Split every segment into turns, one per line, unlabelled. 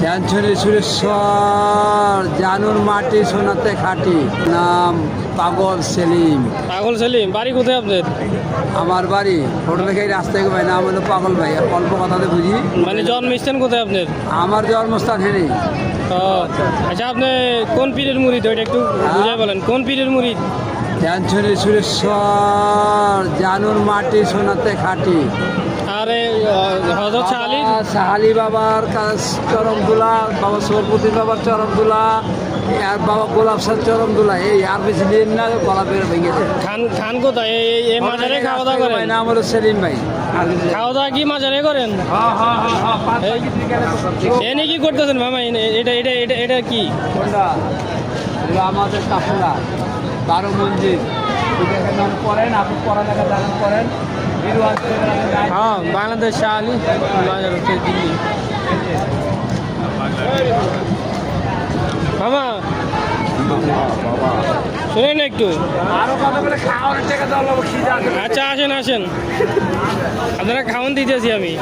ধ্যানছড়ি সুরেশ্বর জানুর মাটি সোনাতে খাটি। নাম পাগল সেলিম।
পাগল সেলিম, বাড়ি কোথায় আপনার?
আমার বাড়ি ফটো দেখে রাস্তায় ভাই, নাম হলো পাগল ভাই। অল্প কথাতে বুঝি,
মানে জন্মস্থান কোথায় আপনার?
আমার জন্মস্থান হেনি।
ও আচ্ছা, আপনি কোন পীরের মুরিদ ওইটা একটু বুঝাই বলেন, কোন পীরের মুরিদ?
ধ্যানছড়ি সুরেশ্বর জানুর মাটি সোনাতে খাটি।
আরে হযরত
শাহালি বাবার চরম দুলা, বাবা সরপতি বাবার চরম দুলা, আর বাবা গোলাপ শাহ চরম দুলা। এই আর বেশি দিন না, গলা বের ভেঙেছে।
খান খান কোথায়? এই মাজারে খাওয়া দাওয়া করেন?
নাম হলো সেলিম ভাই।
খাওয়া দাওয়া কি মাজারে করেন? এনে কি করতেছেন মামা? এটা এটা এটা এটা কি?
আমাদের কাফলা 12 মঞ্জিল নাম করেন, আপনি পড়ালেখা জানান করেন।
হ্যাঁ, বাংলাদেশ শাহালি বাজার হচ্ছে দিল্লি। মামা শুনেন একটু। আচ্ছা আসেন আসেন, আপনারা খাওয়ান দিতেছি আমি।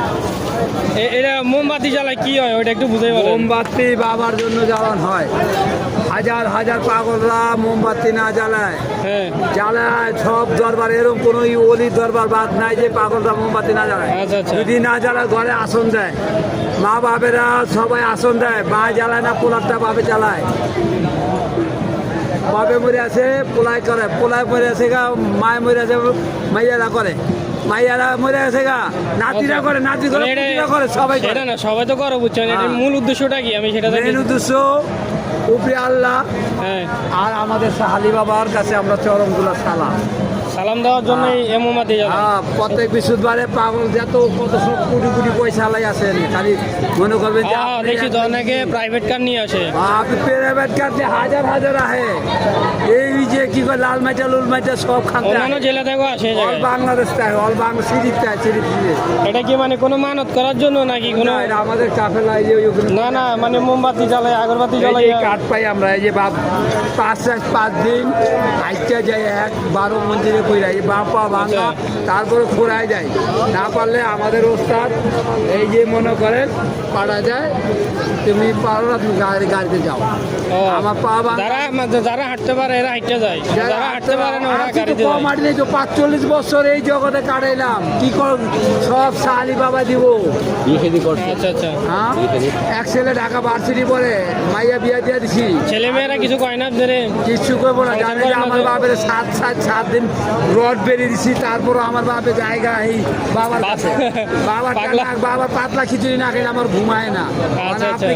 এটা মোমবাতি জ্বালায় কি হয় ওইটা একটু বুঝাই বলেন।
মোমবাতি বাবার জন্য জ্বালান হয়। হাজার হাজার পাগলরা মোমবাতি না জ্বালায়,
হ্যাঁ
জ্বালায় সব দরবার। এরকম কোনো অলির দরবার বাদ নাই যে পাগলরা মোমবাতি না জ্বালায়।
আচ্ছা আচ্ছা।
যদি না জ্বালায় ঘরে আসন দেয়, মা বাবেরা সবাই আসন দেয়। মা জ্বালায় না, পোলারটা বাপে জ্বালায়। বাপে মরে আছে পোলাই করে, পোলাই মরে আছে গা, মায় মরে আছে মাইয়ারা করে, মাইয়ারা মরে আছে গা নাতিরা করে, নাতি করে পুতিরা করে, সবাই করে।
এটা না সবাই তো করো, বুঝছেন? এটার মূল উদ্দেশ্যটা কি আমি সেটা জানি।
মেন উদ্দেশ্য উপরে আল্লাহ
হ্যাঁ,
আর আমাদের শাহালি বাবার কাছে আমরা চরমগুলো সালাম
সালাম দেওয়ার জন্যই এ মোমবাতি জ্বালায়।
প্রত্যেক বৃহস্পতিবারে পাগল যত কত সব কোটি কোটি পয়সা লাই আসেন, খালি মনে করবেন যে
দেখছি তো অনেকে প্রাইভেট কার নিয়ে আসে।
আপনি প্রাইভেট কার যে হাজার হাজার আহে। এই যে কি করে লাল মাইটা লুল মাইটা সব খাতে
অন্যান্য জেলা থেকেও আসে এই জায়গায়।
বাংলাদেশ তাই, অল বাংলা সিরিজ তাই, সিরিজ।
এটা কি মানে কোনো মানত করার জন্য নাকি কোনো?
আমাদের কাফেলা এই যে
না না, মানে মোমবাতি জ্বালায়, আগরবাতি জ্বালায়।
কাঠ পাই আমরা, এই যে 5 দিন আইটা যাই, 12 মন্দিরে কইরাই বাপা ভাঙা, তারপরে খোরাই যায়। না পারলে আমাদের ওস্তাদ এই যে মনে করেন পাড়া যায়, তুমি পারো না, তুমি গাড়িতে যাও। আমার পা
যারা হাঁটতে পারে এরা হাঁটতে যায়, যারা হাঁটতে পারে না ওরা গাড়িতে যায়।
মাটি নেই তো, 45 বছর এই জগতে কাটাইলাম, কি কর সব শাহালি বাবা দিব।
আচ্ছা আচ্ছা।
হ্যাঁ, এক ছেলে ঢাকা ভার্সিটি পড়ে, মাইয়া বিয়া দিয়ে দিছি।
ছেলে মেয়েরা কিছু কয় না আপনারে?
কিছু করবো না, জানে যে আমার বাপের 7 দিন রড বেরিয়ে দিছি, তারপরও আমার বাপের জায়গা এই বাবার কাছে। বাবা পাতলা খিচুড়ি না খেলে আমার ঘুমায় না।
আচ্ছা আচ্ছা।